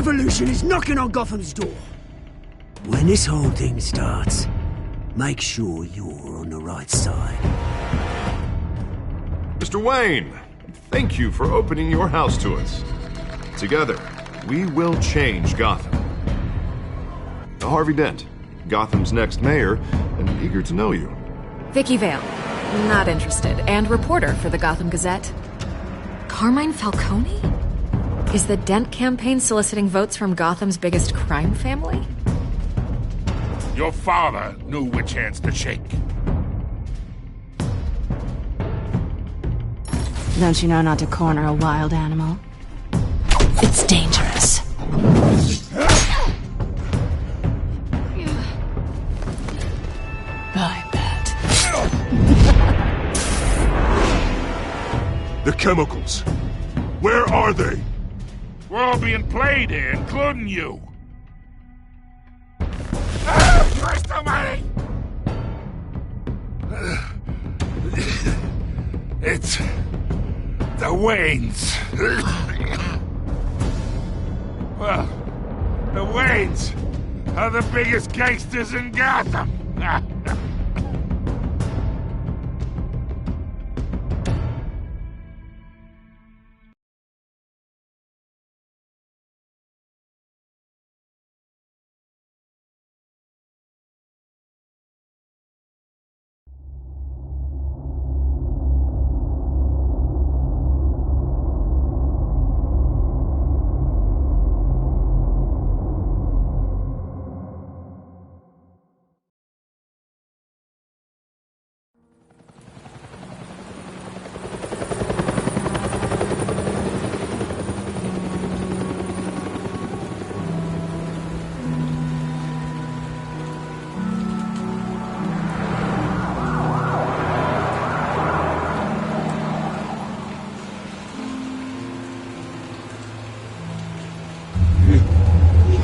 revolution is knocking on Gotham's door. When this whole thing starts, make sure you're on the right side. Mr. Wayne, thank you for opening your house to us. Together, we will change Gotham. Harvey Dent, Gotham's next mayor, and eager to know you. Vicky Vale, not interested, and reporter for the Gotham Gazette. Carmine Falcone? Is the Dent campaign soliciting votes from Gotham's biggest crime family? Your father knew which hands to shake. Don't you know not to corner a wild animal? It's dangerous. I bet. The chemicals. Where are they? We're all being played here, including you. Christ almighty! It's the Waynes. Well, the Waynes are the biggest gangsters in Gotham.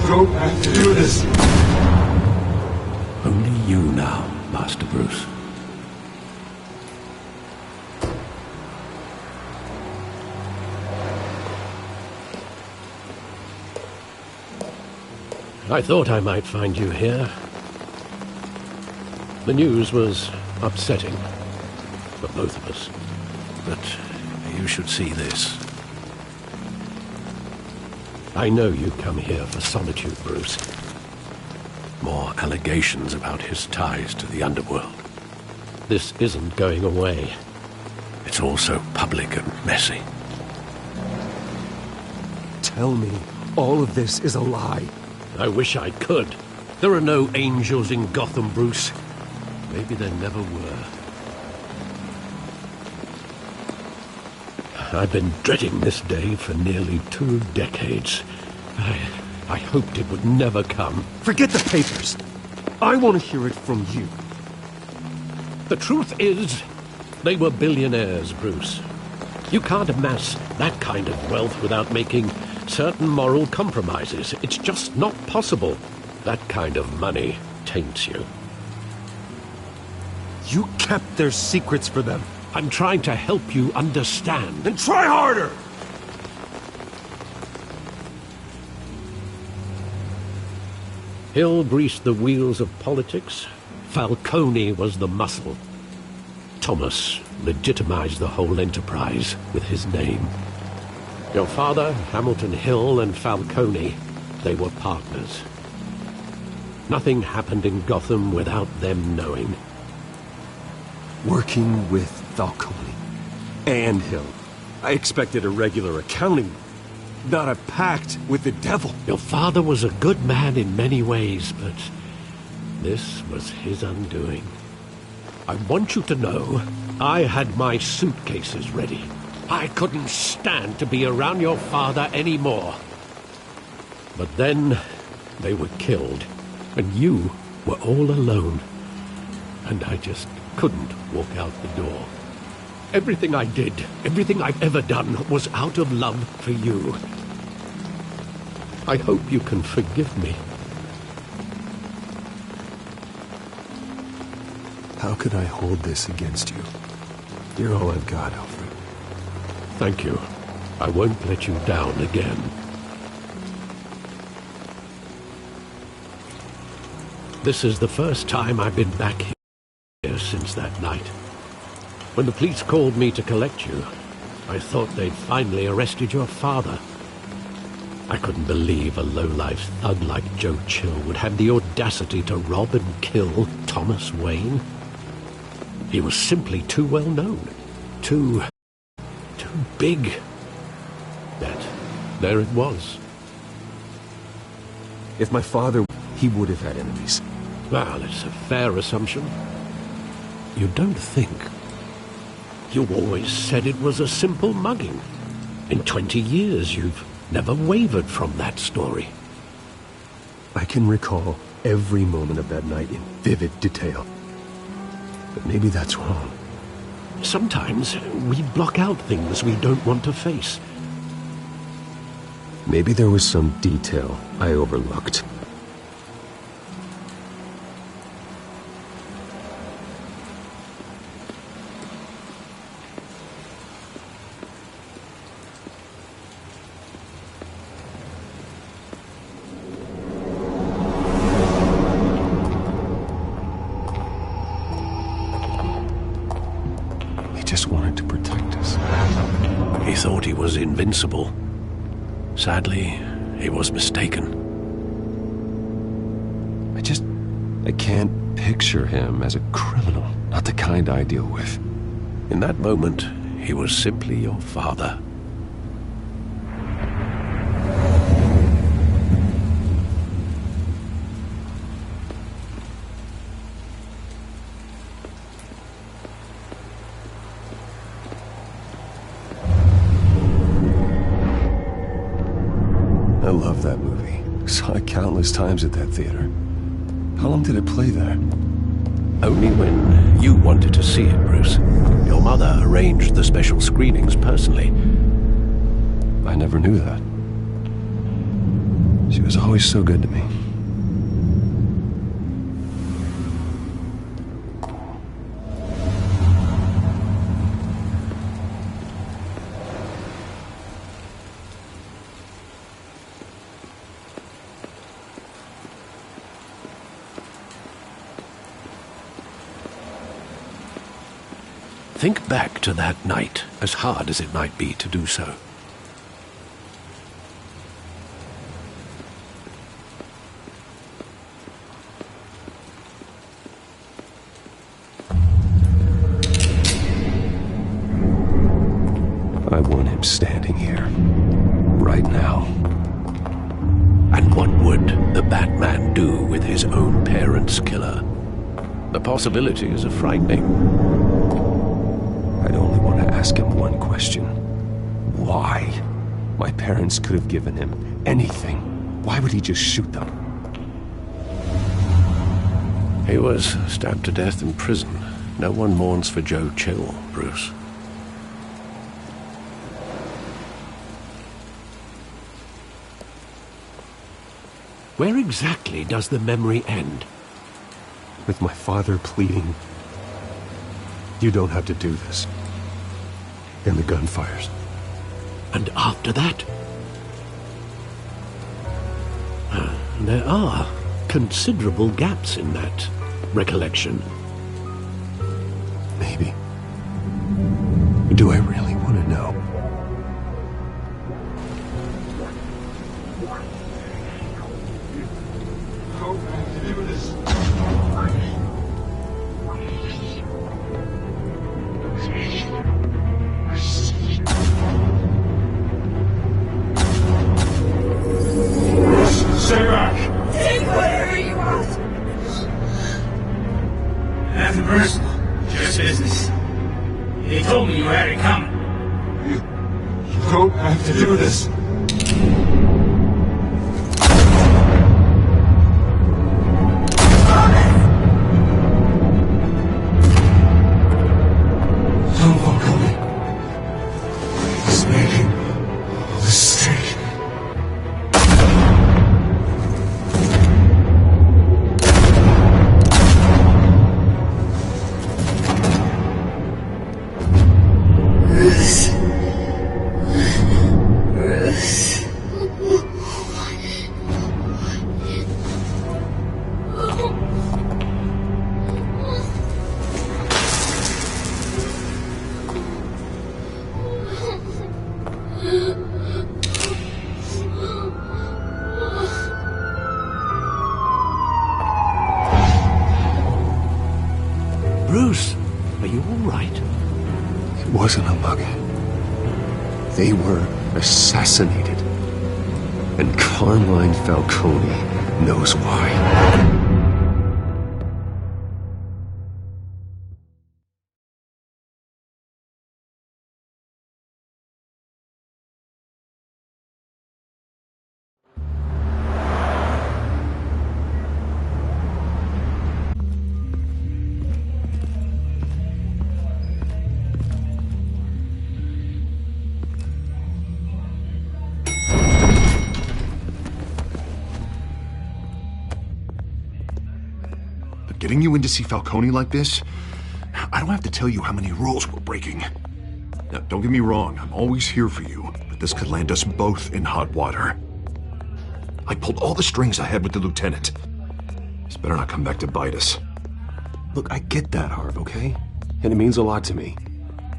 Don't have to do this. Only you now, Master Bruce. I thought I might find you here. The news was upsetting for both of us. But you should see this. I know you come here for solitude, Bruce. More allegations about his ties to the underworld. This isn't going away. It's all so public and messy. Tell me, all of this is a lie. I wish I could. There are no angels in Gotham, Bruce. Maybe there never were. I've been dreading this day for nearly 2 decades. I hoped it would never come. Forget the papers. I want to hear it from you. The truth is, they were billionaires, Bruce. You can't amass that kind of wealth without making certain moral compromises. It's just not possible. That kind of money taints you. You kept their secrets for them. I'm trying to help you understand. Then try harder! Hill greased the wheels of politics. Falcone was the muscle. Thomas legitimized the whole enterprise with his name. Your father, Hamilton Hill, and Falcone, they were partners. Nothing happened in Gotham without them knowing. Working with Falcone and Hill. I expected a regular accounting, not a pact with the devil. Your father was a good man in many ways, but this was his undoing. I want you to know, I had my suitcases ready. I couldn't stand to be around your father anymore. But then they were killed, and you were all alone. And I just couldn't walk out the door. Everything I did, everything I've ever done, was out of love for you. I hope you can forgive me. How could I hold this against you? You're all I've got, Alfred. Thank you. I won't let you down again. This is the first time I've been back here since that night. When the police called me to collect you, I thought they'd finally arrested your father. I couldn't believe a low-life thug like Joe Chill would have the audacity to rob and kill Thomas Wayne. He was simply too well known. Too big. Yet, there it was. If my father, he would have had enemies. Well, it's a fair assumption. You don't think? You always said it was a simple mugging. In 20 years, you've never wavered from that story. I can recall every moment of that night in vivid detail. But maybe that's wrong. Sometimes we block out things we don't want to face. Maybe there was some detail I overlooked. Just wanted to protect us. He thought he was invincible. Sadly, he was mistaken. I can't picture him as a criminal. Not the kind I deal with. In that moment, he was simply your father. I love that movie. Saw it countless times at that theater. How long did it play there? Only when you wanted to see it, Bruce. Your mother arranged the special screenings personally. I never knew that. She was always so good to me. Think back to that night, as hard as it might be to do so. I want him standing here, right now. And what would the Batman do with his own parents' killer? The possibilities are frightening. I'd only want to ask him one question. Why? My parents could have given him anything. Why would he just shoot them? He was stabbed to death in prison. No one mourns for Joe Chill, Bruce. Where exactly does the memory end? With my father pleading, "You don't have to do this." And the gun fires. And after that? There are considerable gaps in that recollection. Maybe. Do I really want to know? Stay back! Take whatever you want. Nothing personal, just business. They told me you had it coming. You don't have to do this. Someone coming. He's making a mistake. wasn't a mug. They were assassinated. And Carmine Falcone knows why. Getting you in to see Falcone like this? I don't have to tell you how many rules we're breaking. Now, don't get me wrong, I'm always here for you, but this could land us both in hot water. I pulled all the strings I had with the lieutenant. This better not come back to bite us. Look, I get that, Harv, okay? And it means a lot to me.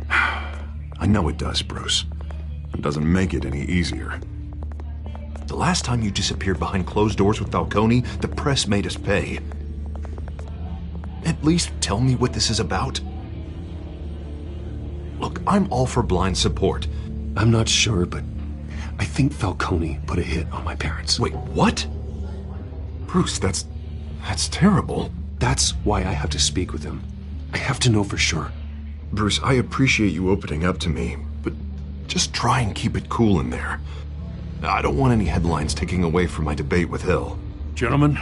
I know it does, Bruce. It doesn't make it any easier. The last time you disappeared behind closed doors with Falcone, the press made us pay. At least tell me what this is about. Look, I'm all for blind support. I'm not sure, but I think Falcone put a hit on my parents. Wait, what? Bruce, that's terrible. That's why I have to speak with him. I have to know for sure. Bruce, I appreciate you opening up to me, but just try and keep it cool in there. I don't want any headlines taking away from my debate with Hill. Gentlemen,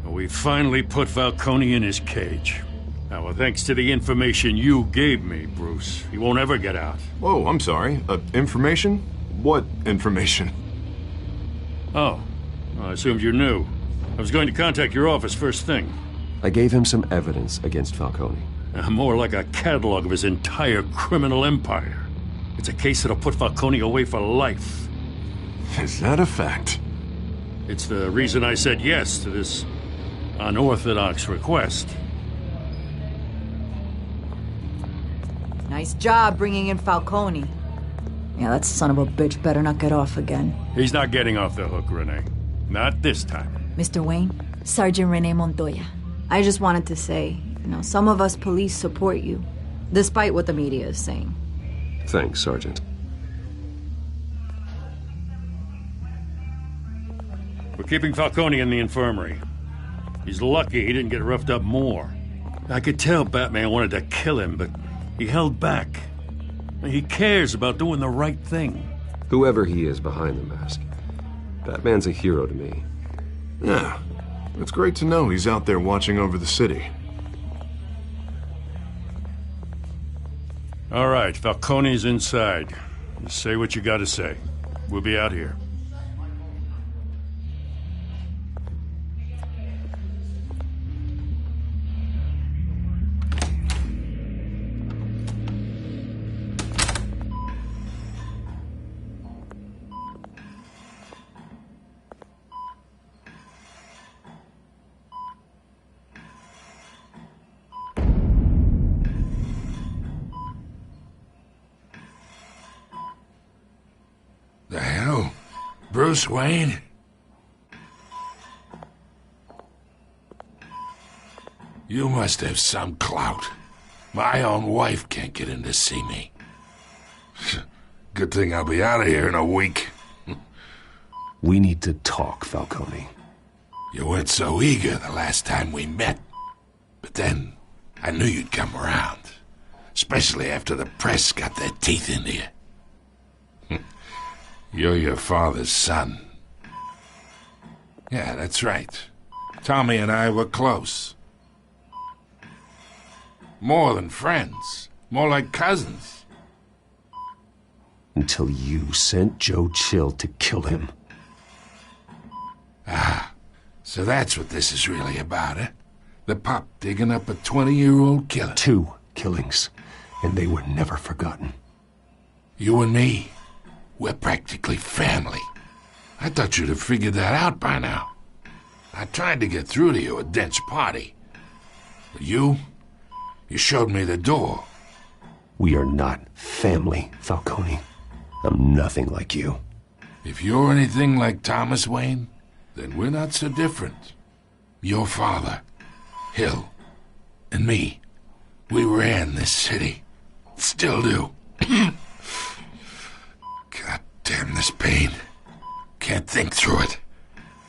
we finally put Falcone in his cage. Now, well, thanks to the information you gave me, Bruce, he won't ever get out. Whoa, I'm sorry. Information? What information? Oh, I assumed you knew. I was going to contact your office first thing. I gave him some evidence against Falcone. More like a catalog of his entire criminal empire. It's a case that'll put Falcone away for life. Is that a fact? It's the reason I said yes to this unorthodox request. Nice job bringing in Falcone. Yeah, that son of a bitch better not get off again. He's not getting off the hook, Renee. Not this time. Mr. Wayne, Sergeant Renee Montoya. I just wanted to say, some of us police support you, despite what the media is saying. Thanks, Sergeant. We're keeping Falcone in the infirmary. He's lucky he didn't get roughed up more. I could tell Batman wanted to kill him, but he held back. He cares about doing the right thing. Whoever he is behind the mask, Batman's a hero to me. Yeah, it's great to know he's out there watching over the city. All right, Falcone's inside. Just say what you gotta say. We'll be out here. The hell? Bruce Wayne? You must have some clout. My own wife can't get in to see me. Good thing I'll be out of here in a week. We need to talk, Falcone. You weren't so eager the last time we met. But then, I knew you'd come around. Especially after the press got their teeth into you. You're your father's son. Yeah, that's right. Tommy and I were close. More than friends. More like cousins. Until you sent Joe Chill to kill him. Ah, so that's what this is really about, eh? The pup digging up a 20-year-old killer. 2 killings, and they were never forgotten. You and me, we're practically family. I thought you'd have figured that out by now. I tried to get through to you at Dent's party. But you showed me the door. We are not family, Falcone. I'm nothing like you. If you're anything like Thomas Wayne, then we're not so different. Your father, Hill, and me, We ran this city. Still do. God damn this pain. Can't think through it.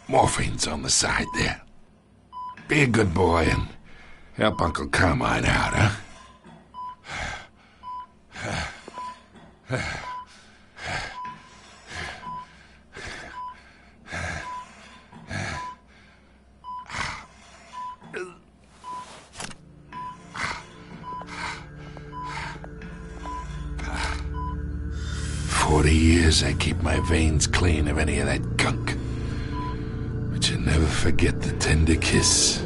Morphine's on the side there. Be a good boy and help Uncle Carmine out, huh? 40 years I keep my veins clean of any of that gunk. But you never forget the tender kiss.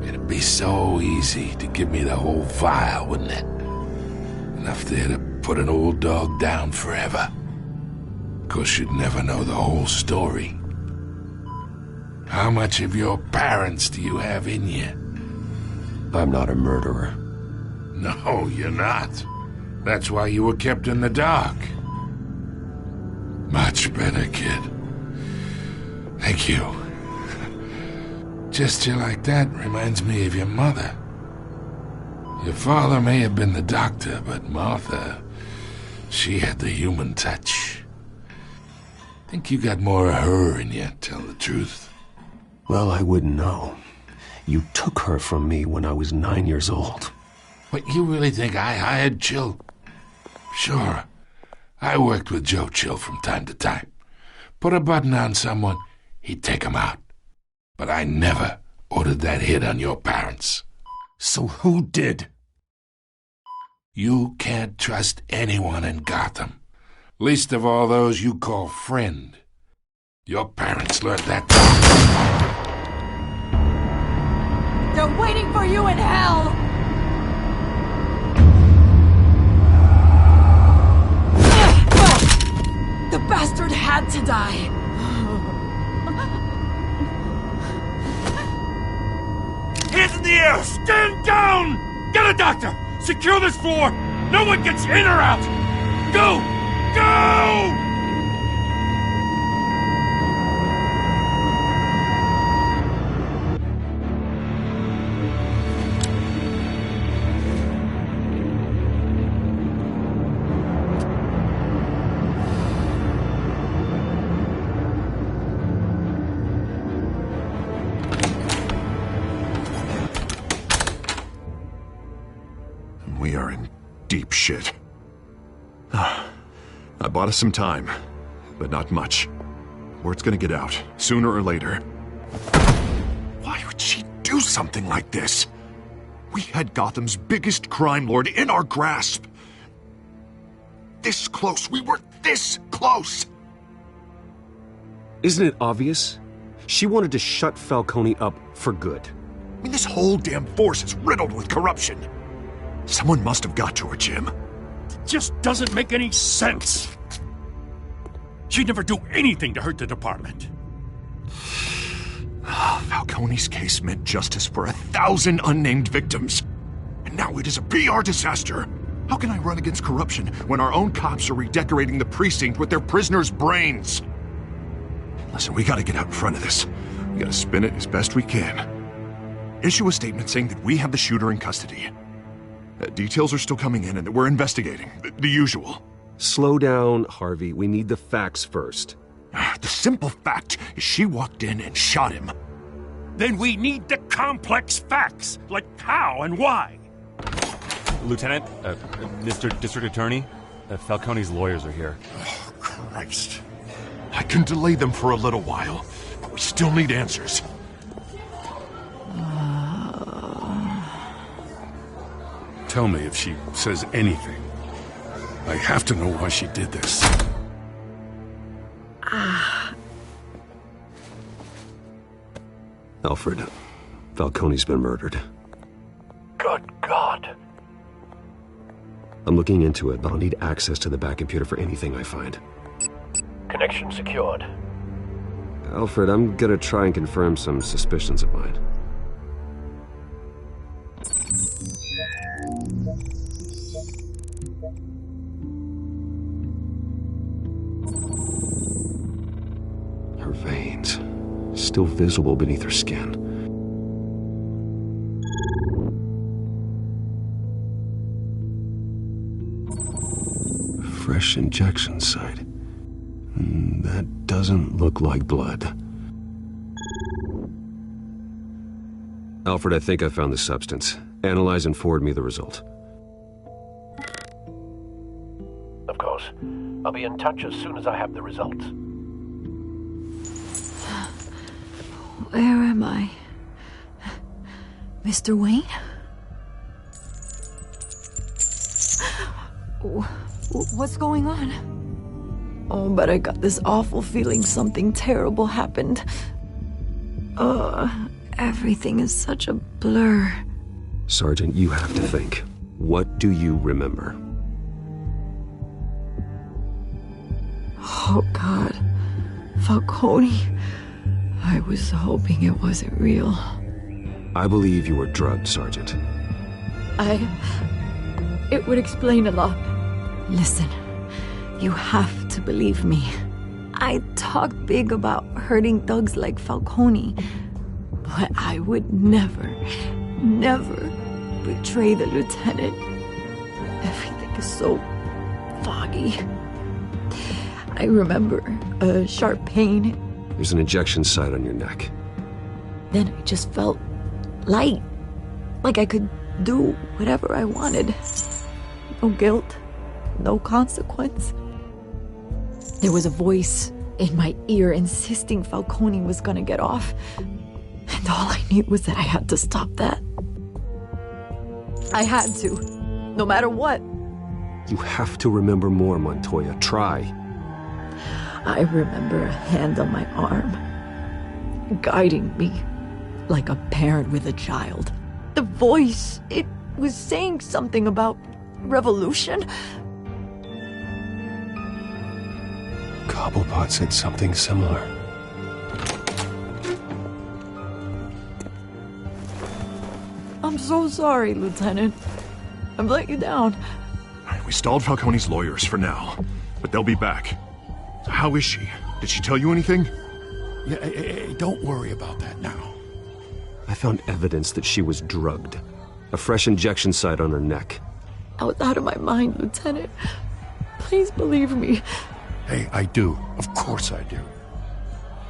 It'd be so easy to give me the whole vial, wouldn't it? Enough there to put an old dog down forever. Of course, you'd never know the whole story. How much of your parents do you have in you? I'm not a murderer. No, you're not. That's why you were kept in the dark. Much better, kid. Thank you. Gesture like that reminds me of your mother. Your father may have been the doctor, but Martha, she had the human touch. Think you got more of her in you, tell the truth. Well, I wouldn't know. You took her from me when I was 9 years old. What, you really think I hired Chill? Sure. I worked with Joe Chill from time to time. Put a button on someone, he'd take him out. But I never ordered that hit on your parents. So who did? You can't trust anyone in Gotham. Least of all those you call friend. Your parents learned that. They're waiting for you in hell! The bastard had to die! Hands in the air! Stand down! Get a doctor! Secure this floor! No one gets in or out! Go! Go! We are in deep shit. I bought us some time, but not much. Word's gonna get out, sooner or later. Why would she do something like this? We had Gotham's biggest crime lord in our grasp. This close, we were this close! Isn't it obvious? She wanted to shut Falcone up for good. I mean, this whole damn force is riddled with corruption. Someone must have got to her, Jim. It just doesn't make any sense. She'd never do anything to hurt the department. Falcone's case meant justice for 1,000 unnamed victims. And now it is a PR disaster. How can I run against corruption when our own cops are redecorating the precinct with their prisoners' brains? Listen, we gotta get out in front of this. We gotta spin it as best we can. Issue a statement saying that we have the shooter in custody. Details are still coming in and that we're investigating. The usual. Slow down, Harvey. We need the facts first. The simple fact is she walked in and shot him. Then we need the complex facts, like how and why. Lieutenant, Mr. District Attorney, Falcone's lawyers are here. Oh, Christ. I can delay them for a little while, but we still need answers. Tell me if she says anything. I have to know why she did this. Alfred, Falcone's been murdered. Good God. I'm looking into it, but I'll need access to the back computer for anything I find. Connection secured. Alfred, I'm gonna try and confirm some suspicions of mine. Her veins, still visible beneath her skin. fresh injection site. That doesn't look like blood. Alfred, I think I found the substance. Analyze and forward me the result. Of course. I'll be in touch as soon as I have the results. Where am I? Mr. Wayne? What's going on? Oh, but I got this awful feeling something terrible happened. Everything is such a blur. Sergeant, you have to think. What do you remember? Oh, God. Falcone. I was hoping it wasn't real. I believe you were drugged, Sergeant. It would explain a lot. Listen, you have to believe me. I talk big about hurting thugs like Falcone, but I would never betray the lieutenant. Everything is so foggy. I remember a sharp pain. There's an injection site on your neck. Then I just felt light, like I could do whatever I wanted. No guilt, no consequence. There was a voice in my ear insisting Falcone was gonna get off. And all I knew was that I had to stop that. I had to, no matter what. You have to remember more, Montoya. Try. I remember a hand on my arm, guiding me like a parent with a child. The voice, it was saying something about revolution. Cobblepot said something similar. I'm so sorry, Lieutenant. I've let you down. We stalled Falcone's lawyers for now, but they'll be back. How is she? Did she tell you anything? Yeah, don't worry about that now. I found evidence that she was drugged. A fresh injection site on her neck. I was out of my mind, Lieutenant. Please believe me. Hey, I do. Of course I do.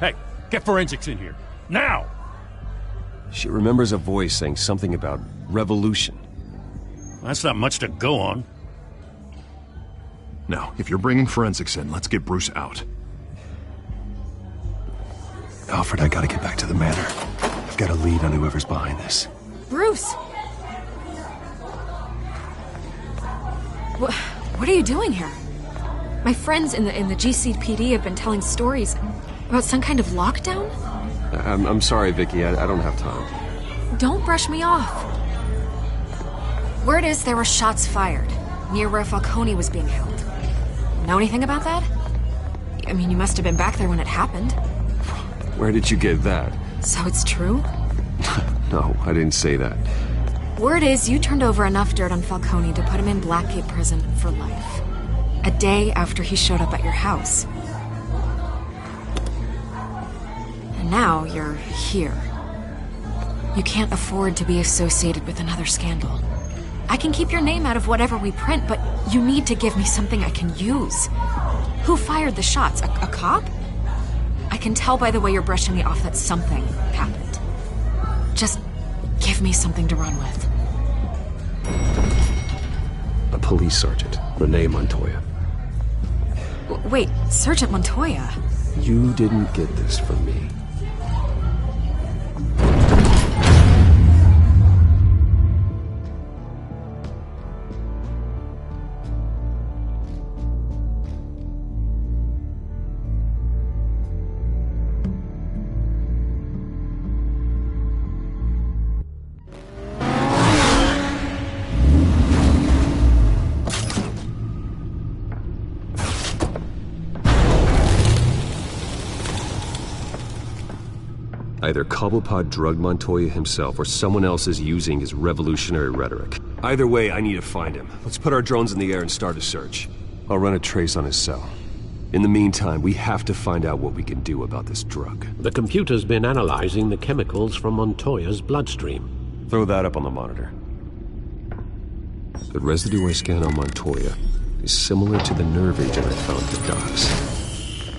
Hey, get forensics in here. Now! She remembers a voice saying something about revolution. That's not much to go on. Now, if you're bringing forensics in, let's get Bruce out. Alfred, I gotta get back to the manor. I've got a lead on whoever's behind this. Bruce! What are you doing here? My friends in the GCPD have been telling stories about some kind of lockdown? I'm sorry, Vicky. I don't have time. Don't brush me off. Word is there were shots fired near where Falcone was being held. Know anything about that? I mean, you must have been back there when it happened. Where did you get that? So it's true? No, I didn't say that. Word is you turned over enough dirt on Falcone to put him in Blackgate Prison for life. A day after he showed up at your house. And now you're here. You can't afford to be associated with another scandal. I can keep your name out of whatever we print, but you need to give me something I can use. Who fired the shots? A cop? I can tell by the way you're brushing me off that something happened. Just give me something to run with. A police sergeant, Renee Montoya. Wait, Sergeant Montoya? You didn't get this from me. Either Cobblepot drugged Montoya himself, or someone else is using his revolutionary rhetoric. Either way, I need to find him. Let's put our drones in the air and start a search. I'll run a trace on his cell. In the meantime, we have to find out what we can do about this drug. The computer's been analyzing the chemicals from Montoya's bloodstream. Throw that up on the monitor. The residue I scan on Montoya is similar to the nerve agent I found at the docks.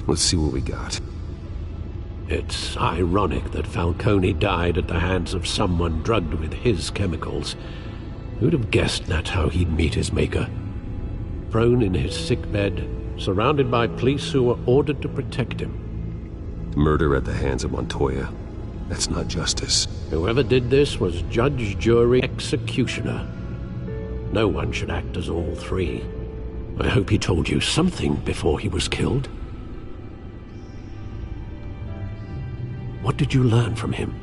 Let's see what we got. It's ironic that Falcone died at the hands of someone drugged with his chemicals. Who'd have guessed that's how he'd meet his maker? Prone in his sickbed, surrounded by police who were ordered to protect him. Murder at the hands of Montoya. That's not justice. Whoever did this was judge, jury, executioner. No one should act as all three. I hope he told you something before he was killed. What did you learn from him?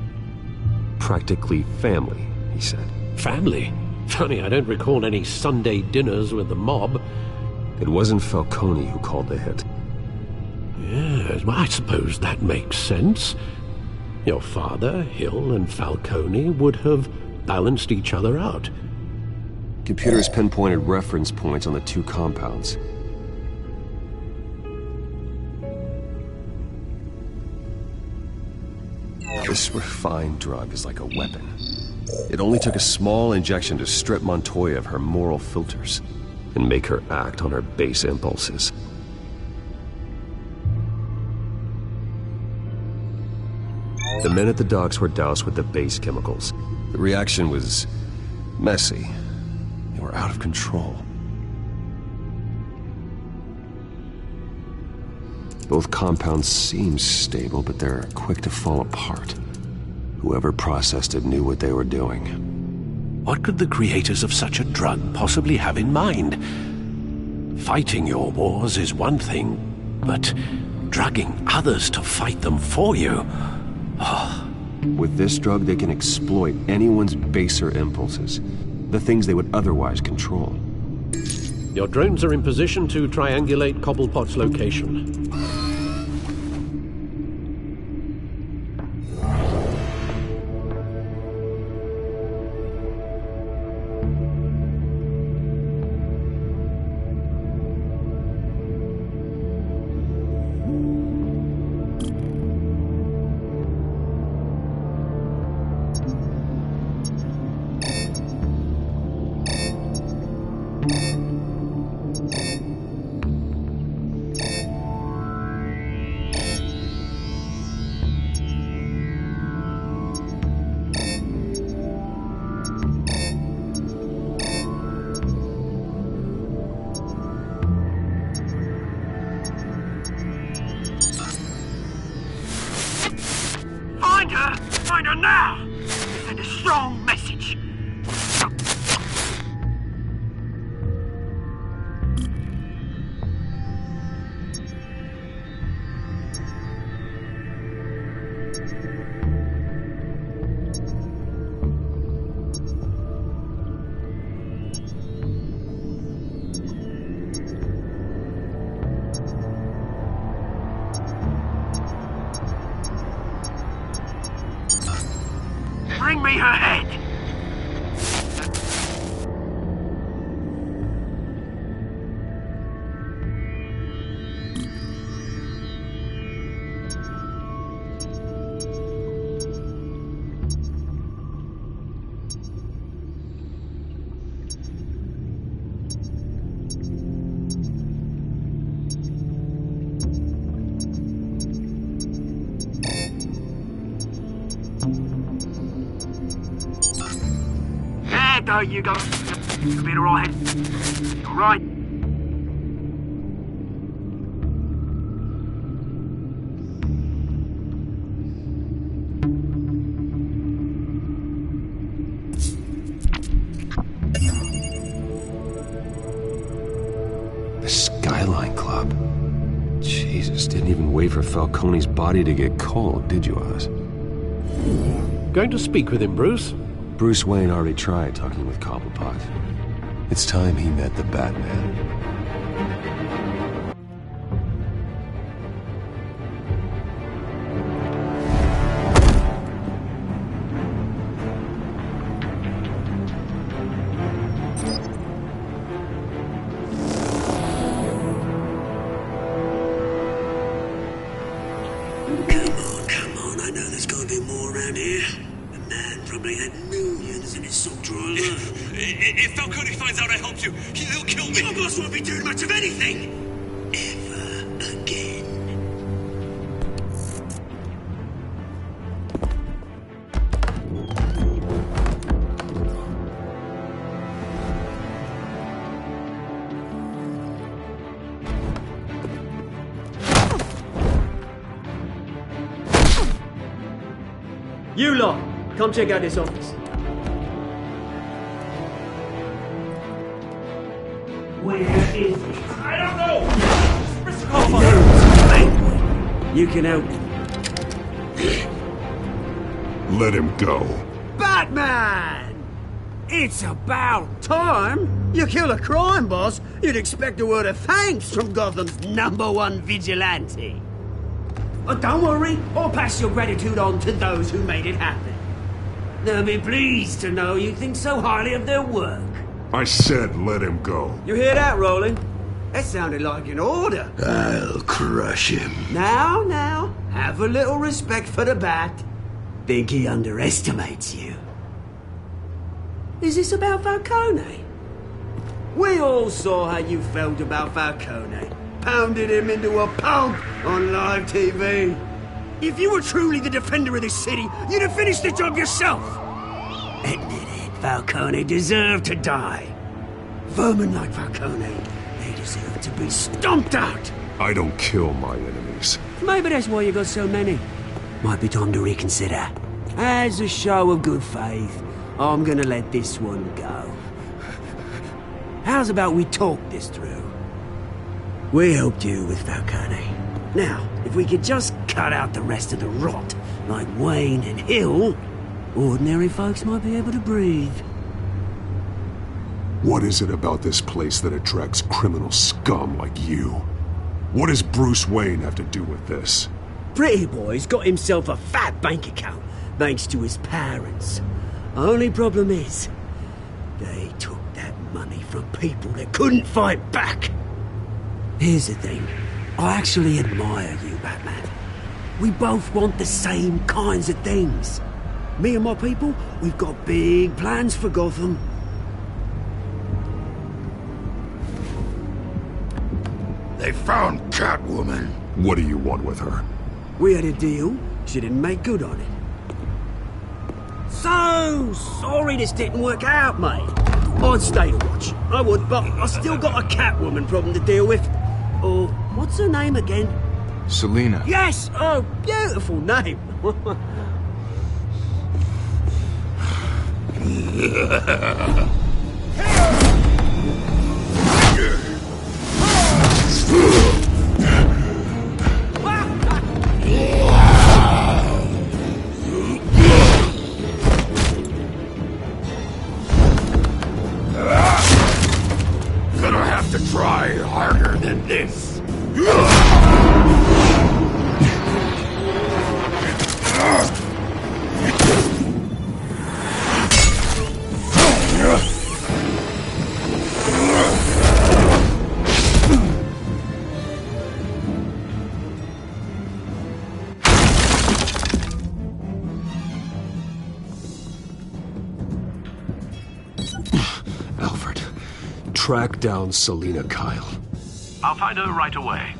Practically family, he said. Family? Funny, I don't recall any Sunday dinners with the mob. It wasn't Falcone who called the hit. Yes, well, I suppose that makes sense. Your father, Hill, and Falcone would have balanced each other out. Computers pinpointed reference points on the two compounds. This refined drug is like a weapon. It only took a small injection to strip Montoya of her moral filters and make her act on her base impulses. The men at the docks were doused with the base chemicals. The reaction was messy. They were out of control. Both compounds seem stable, but they're quick to fall apart. Whoever processed it knew what they were doing. What could the creators of such a drug possibly have in mind? Fighting your wars is one thing, but drugging others to fight them for you? Oh. With this drug, they can exploit anyone's baser impulses, the things they would otherwise control. Your drones are in position to triangulate Cobblepot's location. Find her now! Send a strong message. Bring me her head! There you go. You'll be alright. Alright. The Skyline Club. Jesus, didn't even wait for Falcone's body to get cold, did you, Oz? Going to speak with him, Bruce? Bruce Wayne already tried talking with Cobblepot. It's time he met the Batman. Come on, I know there's gotta be more around here. man probably had millions in his sock drawer. If Falcone finds out I helped you, he'll kill me. Your boss won't be doing much of anything. Ever again. You lot, come check out this office. Where is it? I don't know! Mr. Coulson! You can help. Let him go. Batman! It's about time. You kill a crime boss, you'd expect a word of thanks from Gotham's #1 vigilante. But don't worry, I'll pass your gratitude on to those who made it happen. They'll be pleased to know you think so highly of their work. I said let him go. You hear that, Roland? That sounded like an order. I'll crush him. Now, have a little respect for the Bat. Think he underestimates you. Is this about Falcone? We all saw how you felt about Falcone. Pounded him into a pulp on live TV. If you were truly the defender of this city, you'd have finished the job yourself. Admit it, Falcone deserved to die. Vermin like Falcone, they deserve to be stomped out. I don't kill my enemies. Maybe that's why you got so many. Might be time to reconsider. As a show of good faith, I'm gonna let this one go. How's about we talk this through? We helped you with Falcone. Now, if we could just cut out the rest of the rot, like Wayne and Hill, ordinary folks might be able to breathe. What is it about this place that attracts criminal scum like you? What does Bruce Wayne have to do with this? Pretty Boy's got himself a fat bank account, thanks to his parents. Only problem is, they took that money from people that couldn't fight back. Here's the thing. I actually admire you, Batman. We both want the same kinds of things. Me and my people, we've got big plans for Gotham. They found Catwoman. What do you want with her? We had a deal. She didn't make good on it. So sorry this didn't work out, mate. I'd stay to watch. I would, but I still got a Catwoman problem to deal with. Oh, what's her name again? Selina. Yes! Oh, beautiful name. Gonna have to try harder than this. Alfred, track down Selina Kyle. I'll find her right away.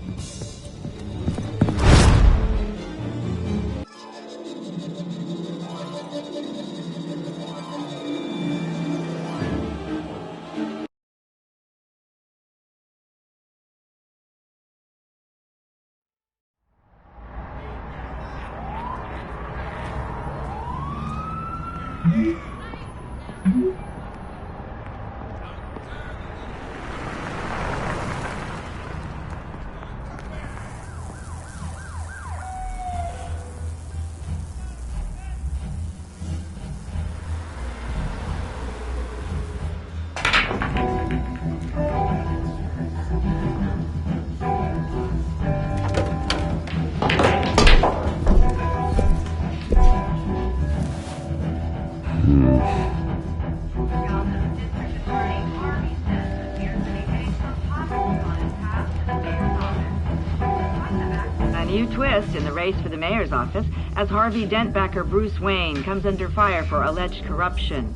race for the mayor's office as Harvey Dent backer Bruce Wayne comes under fire for alleged corruption.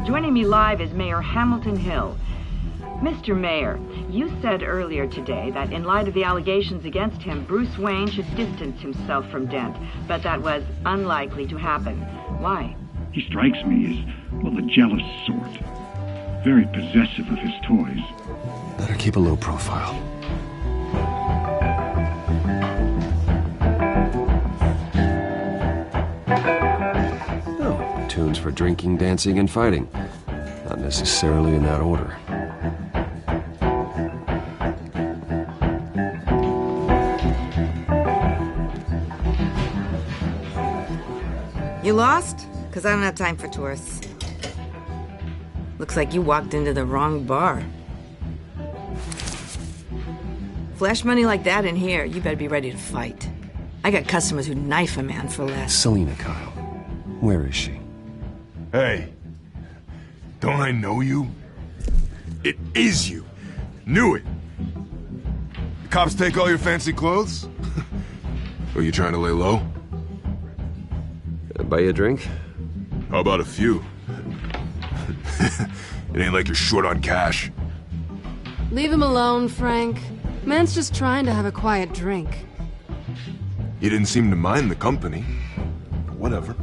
Joining me live is Mayor Hamilton Hill. Mr. Mayor, you said earlier today that in light of the allegations against him, Bruce Wayne should distance himself from Dent, but that was unlikely to happen. Why? He strikes me as, well, the jealous sort. Very possessive of his toys. Better keep a low profile. Oh, tunes for drinking, dancing, and fighting. Not necessarily in that order. You lost? Because I don't have time for tourists. Looks like you walked into the wrong bar. Flash money like that in here, you better be ready to fight. I got customers who'd knife a man for less. Selina Kyle. Where is she? Hey. Don't I know you? It is you. Knew it. The cops take all your fancy clothes? Are you trying to lay low? Buy you a drink? How about a few? It ain't like you're short on cash. Leave him alone, Frank. Man's just trying to have a quiet drink. You didn't seem to mind the company. Whatever.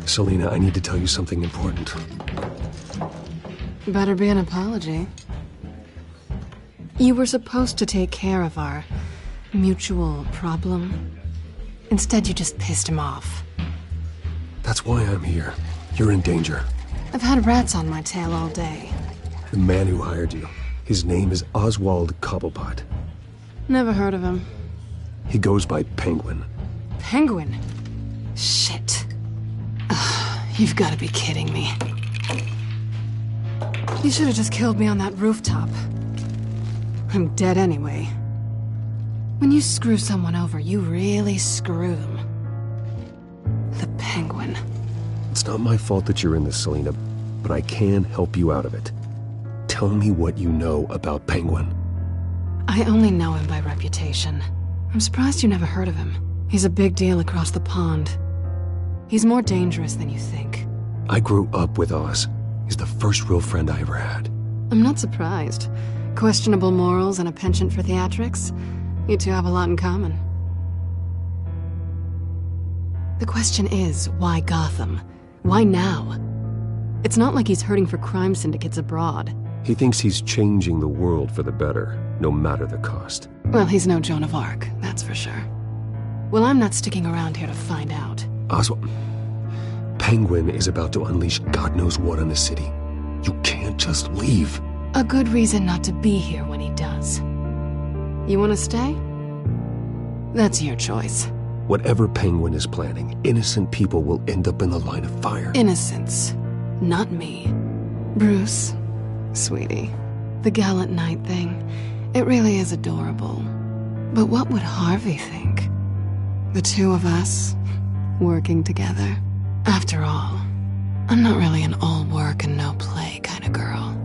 Selina, I need to tell you something important. Better be an apology. You were supposed to take care of our mutual problem. Instead, you just pissed him off. That's why I'm here. You're in danger. I've had rats on my tail all day. The man who hired you, his name is Oswald Cobblepot. Never heard of him. He goes by Penguin. Penguin? Shit. Ugh, you've got to be kidding me. You should have just killed me on that rooftop. I'm dead anyway. When you screw someone over, you really screw them. The Penguin. It's not my fault that you're in this, Selina, but I can help you out of it. Tell me what you know about Penguin. I only know him by reputation. I'm surprised you never heard of him. He's a big deal across the pond. He's more dangerous than you think. I grew up with Oz. He's the first real friend I ever had. I'm not surprised. Questionable morals and a penchant for theatrics. You two have a lot in common. The question is, why Gotham? Why now? It's not like he's hurting for crime syndicates abroad. He thinks he's changing the world for the better, no matter the cost. Well, he's no Joan of Arc, that's for sure. Well, I'm not sticking around here to find out. Oswald, Penguin is about to unleash God knows what on the city. You can't just leave. A good reason not to be here when he does. You want to stay? That's your choice. Whatever Penguin is planning, innocent people will end up in the line of fire. Innocence. Not me. Bruce, sweetie, the gallant knight thing, it really is adorable. But what would Harvey think? The two of us, working together. After all, I'm not really an all work and no play kind of girl.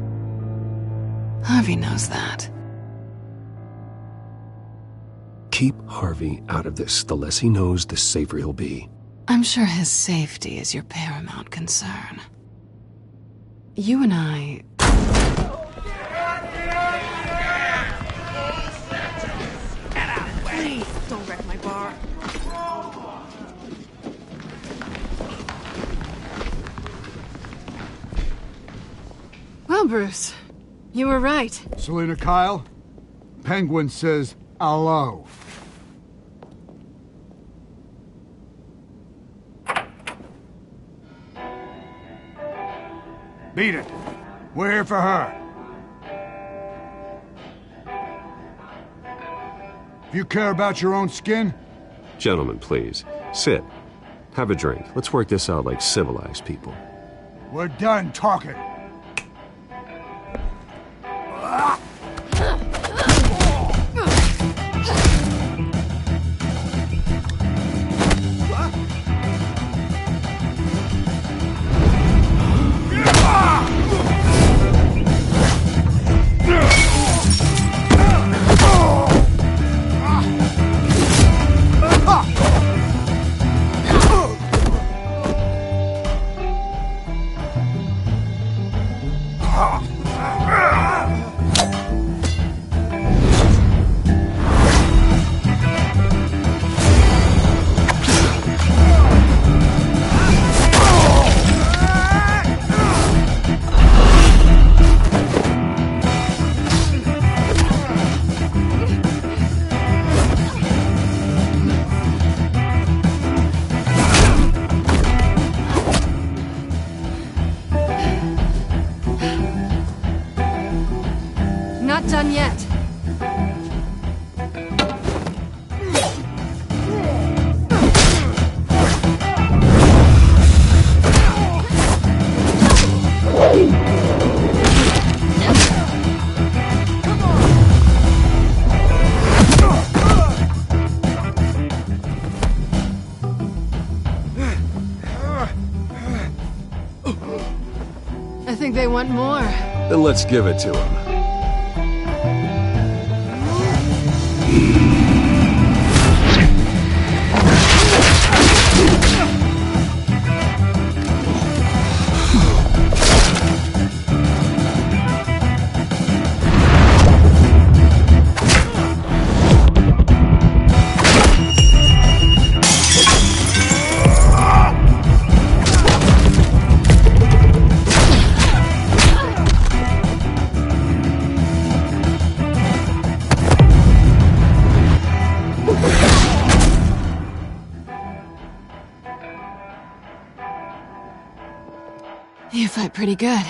Harvey knows that. Keep Harvey out of this. The less he knows, the safer he'll be. I'm sure his safety is your paramount concern. You and I... Please, don't wreck my bar. Well, Bruce, you were right. Selina Kyle, Penguin says hello. Beat it. We're here for her. If you care about your own skin... Gentlemen, please. Sit. Have a drink. Let's work this out like civilized people. We're done talking. not done yet. I think they want more. Then let's give it to him. You fight pretty good.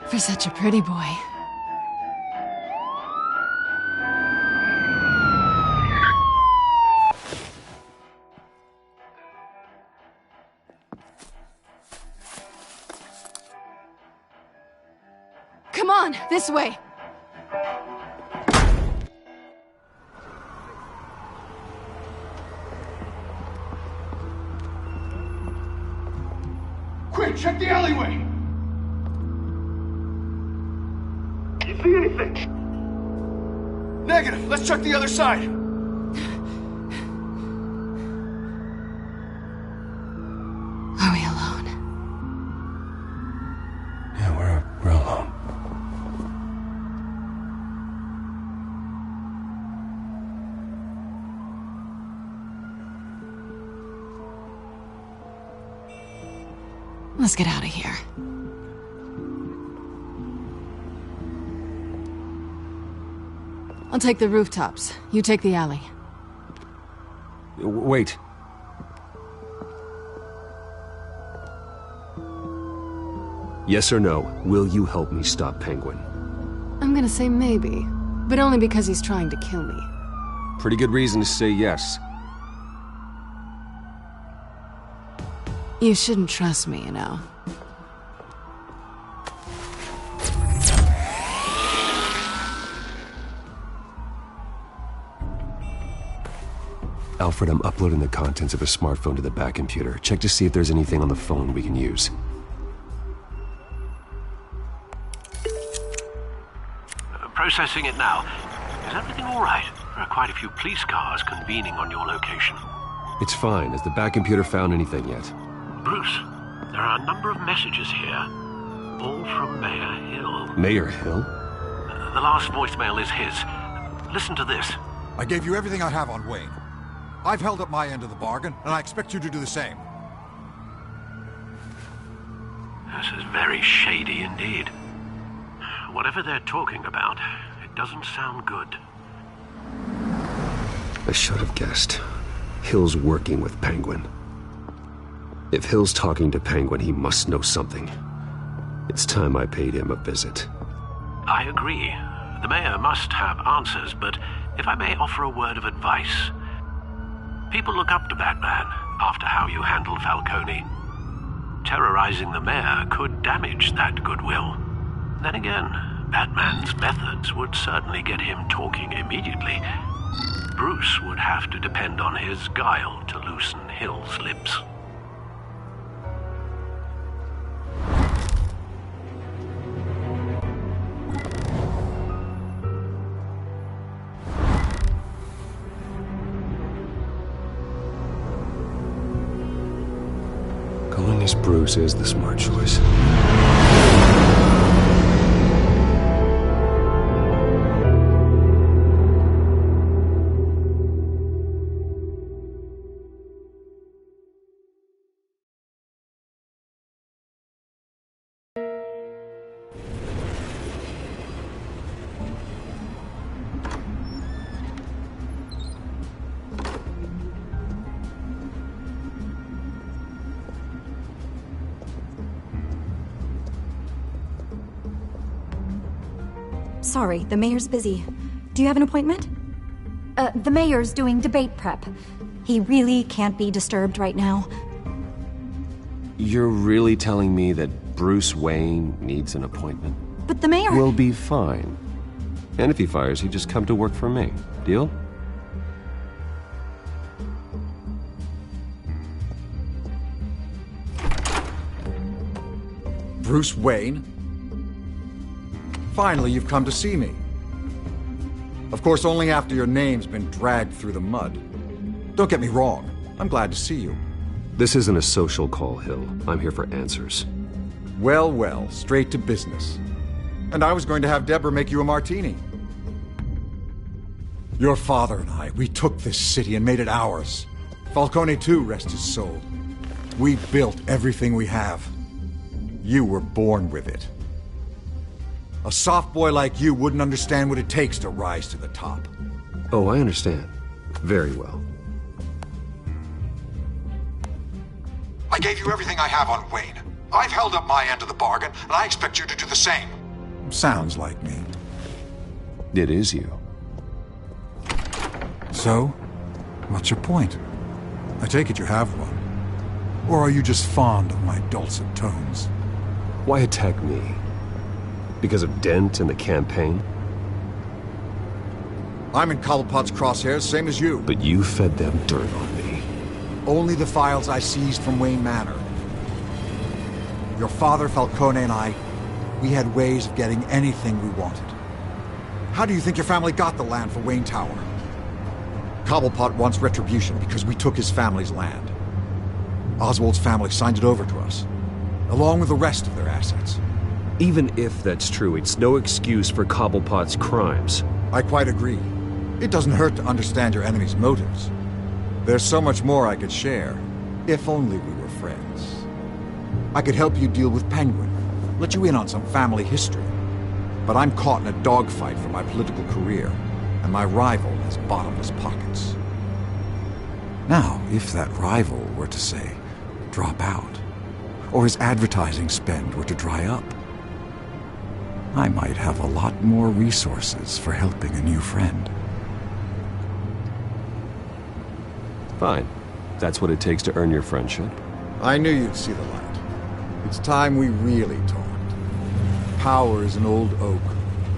For such a pretty boy. Come on, this way. Quick, check the alleyway! You see anything? Negative. Let's check the other side. Are we alone? Yeah, we're alone. Let's get out of here. I'll take the rooftops. You take the alley. Wait. Yes or no, will you help me stop Penguin? I'm gonna say maybe, but only because he's trying to kill me. Pretty good reason to say yes. You shouldn't trust me, you know. Alfred, I'm uploading the contents of a smartphone to the back computer. Check to see if there's anything on the phone we can use. Processing it now. Is everything all right? There are quite a few police cars convening on your location. It's fine. Has the back computer found anything yet? Bruce, there are a number of messages here. All from Mayor Hill. Mayor Hill? The last voicemail is his. Listen to this. I gave you everything I have on Wayne. I've held up my end of the bargain, and I expect you to do the same. This is very shady indeed. Whatever they're talking about, it doesn't sound good. I should have guessed. Hill's working with Penguin. If Hill's talking to Penguin, he must know something. It's time I paid him a visit. I agree. The mayor must have answers, but if I may offer a word of advice. People look up to Batman after how you handled Falcone. Terrorizing the mayor could damage that goodwill. Then again, Batman's methods would certainly get him talking immediately. Bruce would have to depend on his guile to loosen Hill's lips. Going as Bruce is the smart choice. Sorry, the mayor's busy. Do you have an appointment? The mayor's doing debate prep. He really can't be disturbed right now. You're really telling me that Bruce Wayne needs an appointment? But the mayor... We'll be fine. And if he fires, he'd just come to work for me. Deal? Bruce Wayne? Finally, you've come to see me. Of course, only after your name's been dragged through the mud. Don't get me wrong. I'm glad to see you. This isn't a social call, Hill. I'm here for answers. Well, well, straight to business. And I was going to have Deborah make you a martini. Your father and I, we took this city and made it ours. Falcone too, rest his soul. We built everything we have. You were born with it. A soft boy like you wouldn't understand what it takes to rise to the top. Oh, I understand. Very well. I gave you everything I have on Wayne. I've held up my end of the bargain, and I expect you to do the same. Sounds like me. It is you. So, what's your point? I take it you have one. Or are you just fond of my dulcet tones? Why attack me? Because of Dent and the campaign? I'm in Cobblepot's crosshairs, same as you. But you fed them dirt on me. Only the files I seized from Wayne Manor. Your father, Falcone, and I, we had ways of getting anything we wanted. How do you think your family got the land for Wayne Tower? Cobblepot wants retribution because we took his family's land. Oswald's family signed it over to us, along with the rest of their assets. Even if that's true, it's no excuse for Cobblepot's crimes. I quite agree. It doesn't hurt to understand your enemy's motives. There's so much more I could share, if only we were friends. I could help you deal with Penguin, let you in on some family history. But I'm caught in a dogfight for my political career, and my rival has bottomless pockets. Now, if that rival were to, say, drop out, or his advertising spend were to dry up, I might have a lot more resources for helping a new friend. Fine. That's what it takes to earn your friendship. I knew you'd see the light. It's time we really talked. Power is an old oak.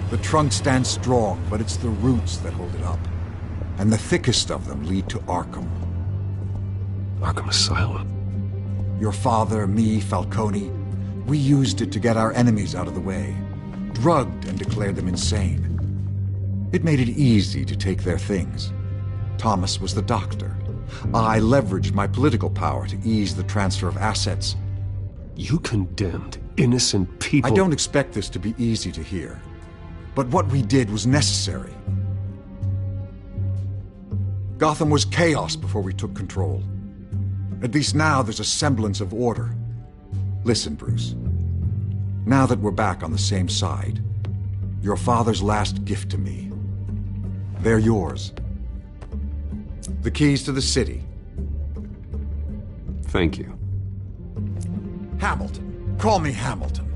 The trunk stands strong, but it's the roots that hold it up. And the thickest of them lead to Arkham. Arkham Asylum? Your father, me, Falcone, we used it to get our enemies out of the way. Drugged and declared them insane. It made it easy to take their things. Thomas was the doctor. I leveraged my political power to ease the transfer of assets. You condemned innocent people. I don't expect this to be easy to hear. But what we did was necessary. Gotham was chaos before we took control. At least now there's a semblance of order. Listen, Bruce. Now that we're back on the same side, your father's last gift to me. They're yours. The keys to the city. Thank you. Hamilton. Call me Hamilton.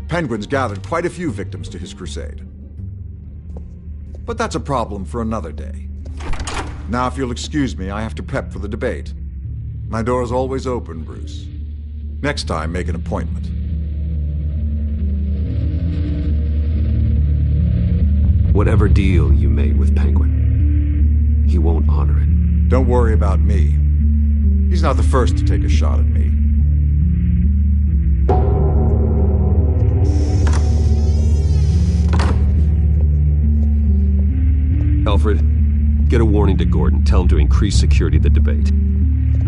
Penguin's gathered quite a few victims to his crusade. But that's a problem for another day. Now, if you'll excuse me, I have to prep for the debate. My door is always open, Bruce. Next time, make an appointment. Whatever deal you made with Penguin, he won't honor it. Don't worry about me. He's not the first to take a shot at me. Alfred, get a warning to Gordon. Tell him to increase security at the debate.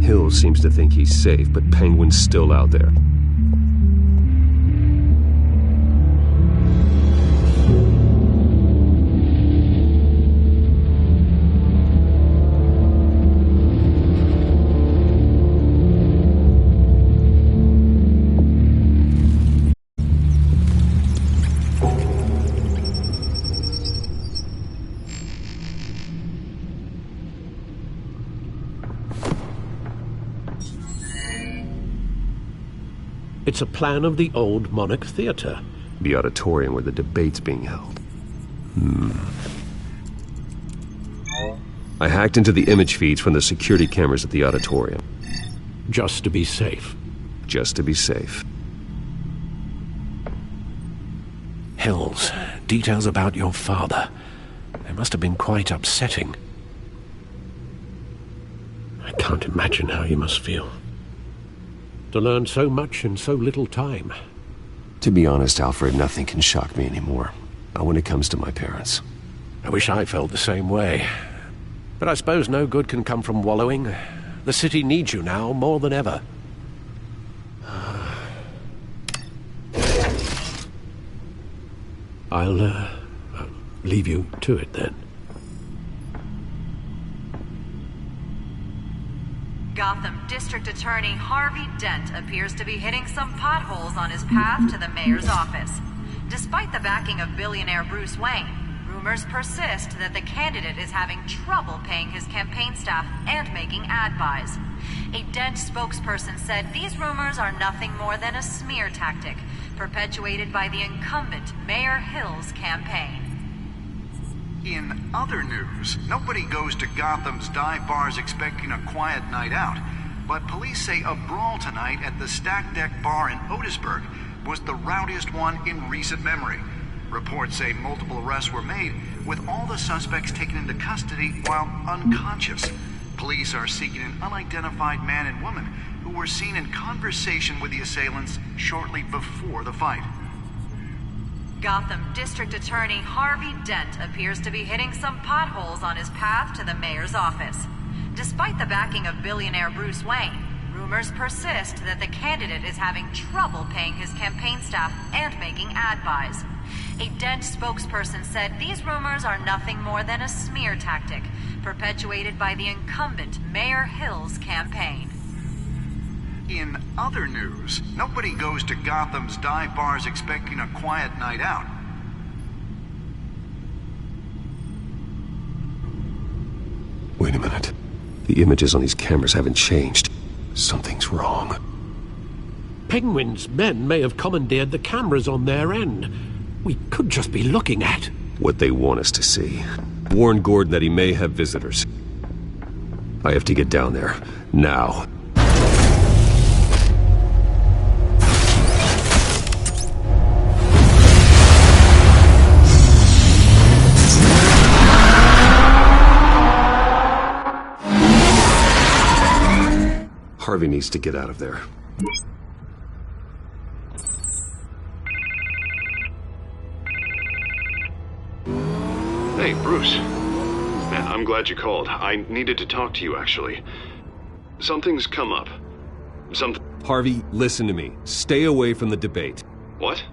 Hill seems to think he's safe, but Penguin's still out there. It's a plan of the old Monarch Theatre. The auditorium where the debate's being held. I hacked into the image feeds from the security cameras at the auditorium. Just to be safe. Just to be safe. Hills, details about your father. They must have been quite upsetting. I can't imagine how you must feel. To learn so much in so little time. To be honest, Alfred, nothing can shock me anymore. Not when it comes to my parents. I wish I felt the same way. But I suppose no good can come from wallowing. The city needs you now more than ever. I'll leave you to it then. Gotham District Attorney Harvey Dent appears to be hitting some potholes on his path to the mayor's office. Despite the backing of billionaire Bruce Wayne, rumors persist that the candidate is having trouble paying his campaign staff and making ad buys. A Dent spokesperson said these rumors are nothing more than a smear tactic, perpetuated by the incumbent Mayor Hill's campaign. In other news, nobody goes to Gotham's dive bars expecting a quiet night out, but police say a brawl tonight at the Stack Deck Bar in Otisburg was the rowdiest one in recent memory. Reports say multiple arrests were made, with all the suspects taken into custody while unconscious. Police are seeking an unidentified man and woman who were seen in conversation with the assailants shortly before the fight. Gotham District Attorney Harvey Dent appears to be hitting some potholes on his path to the mayor's office. Despite the backing of billionaire Bruce Wayne, rumors persist that the candidate is having trouble paying his campaign staff and making ad buys. A Dent spokesperson said these rumors are nothing more than a smear tactic, perpetuated by the incumbent Mayor Hill's campaign. In other news, nobody goes to Gotham's dive bars expecting a quiet night out. Wait a minute. The images on these cameras haven't changed. Something's wrong. Penguin's men may have commandeered the cameras on their end. We could just be looking at what they want us to see. Warn Gordon that he may have visitors. I have to get down there. Now. Harvey needs to get out of there. Hey, Bruce. Man, I'm glad you called. I needed to talk to you, actually. Something's come up. Harvey, listen to me. Stay away from the debate. What?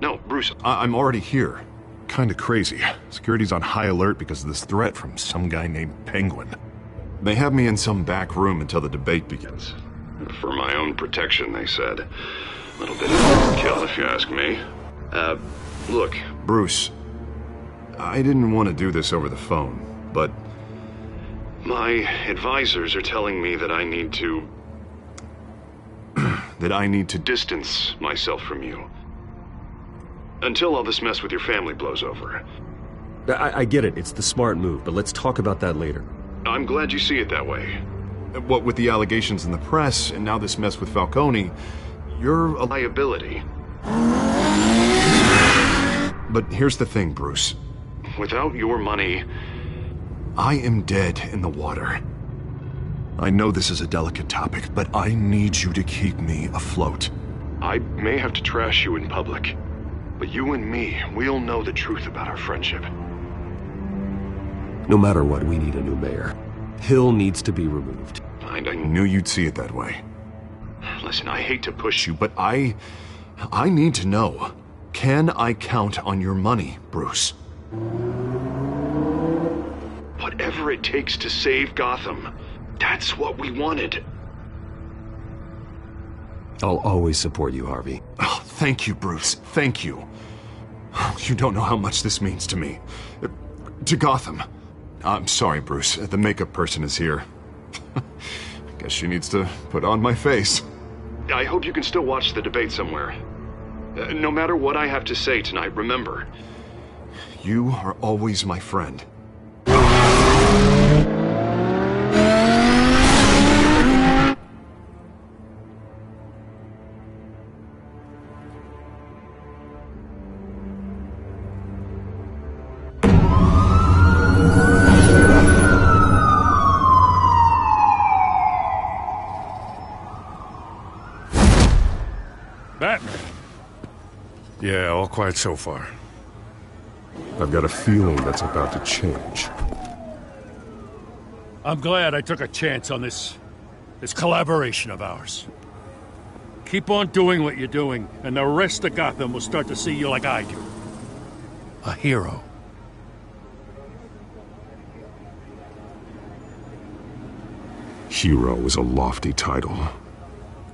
No, Bruce, I'm already here. Kinda crazy. Security's on high alert because of this threat from some guy named Penguin. They have me in some back room until the debate begins. For my own protection, they said. A little bit of overkill, if you ask me. Look, Bruce, I didn't want to do this over the phone, but my advisors are telling me that I need to... that I need to distance myself from you. Until all this mess with your family blows over. I get it. It's the smart move, but let's talk about that later. I'm glad you see it that way. What with the allegations in the press, and now this mess with Falcone, you're a liability. But here's the thing, Bruce. Without your money, I am dead in the water. I know this is a delicate topic, but I need you to keep me afloat. I may have to trash you in public, but you and me, we'll know the truth about our friendship. No matter what, we need a new mayor. Hill needs to be removed. I knew you'd see it that way. Listen, I hate to push you, but I need to know. Can I count on your money, Bruce? Whatever it takes to save Gotham, that's what we wanted. I'll always support you, Harvey. Oh, thank you, Bruce. Thank you. You don't know how much this means to me. To Gotham. I'm sorry, Bruce. The makeup person is here. Guess she needs to put on my face. I hope you can still watch the debate somewhere. No matter what I have to say tonight, remember, you are always my friend. Batman. Yeah, all quiet so far. I've got a feeling that's about to change. I'm glad I took a chance on this collaboration of ours. Keep on doing what you're doing, and the rest of Gotham will start to see you like I do. A hero. Hero is a lofty title.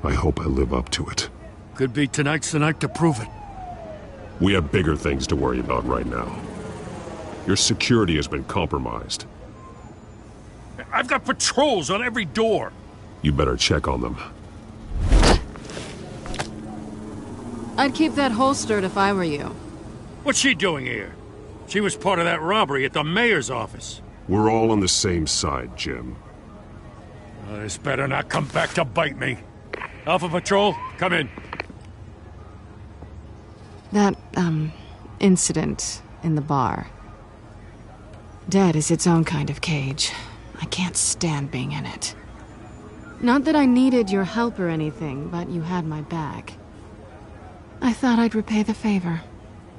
I hope I live up to it. Could be tonight's the night to prove it. We have bigger things to worry about right now. Your security has been compromised. I've got patrols on every door. You better check on them. I'd keep that holstered if I were you. What's she doing here? She was part of that robbery at the mayor's office. We're all on the same side, Jim. This better not come back to bite me. Alpha Patrol, come in. That, incident in the bar. Dead is its own kind of cage. I can't stand being in it. Not that I needed your help or anything, but you had my back. I thought I'd repay the favor.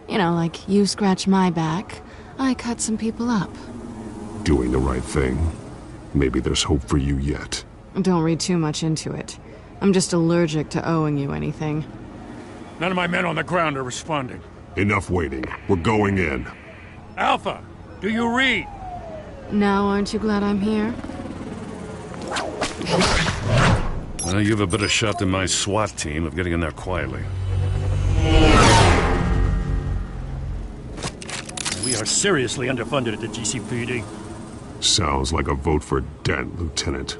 You know, like you scratch my back, I cut some people up. Doing the right thing. Maybe there's hope for you yet. Don't read too much into it. I'm just allergic to owing you anything. None of my men on the ground are responding. Enough waiting. We're going in. Alpha, do you read? Now aren't you glad I'm here? Well, you have a better shot than my SWAT team of getting in there quietly. We are seriously underfunded at the GCPD. Sounds like a vote for Dent, Lieutenant.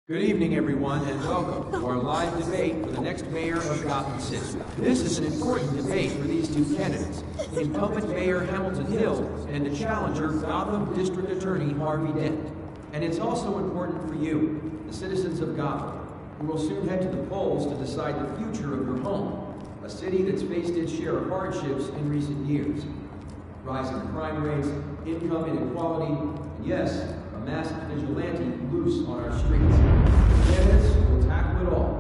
Good evening, everyone, and welcome to our live debate for the next mayor of Gotham City. This is an important debate for these two candidates, incumbent Mayor Hamilton Hill and the challenger, Gotham District Attorney Harvey Dent. And it's also important for you, the citizens of Gotham, who will soon head to the polls to decide the future of your home, a city that's faced its share of hardships in recent years. Rising crime rates, income inequality, and yes, a masked vigilante loose on our streets. Candidates will tackle it all.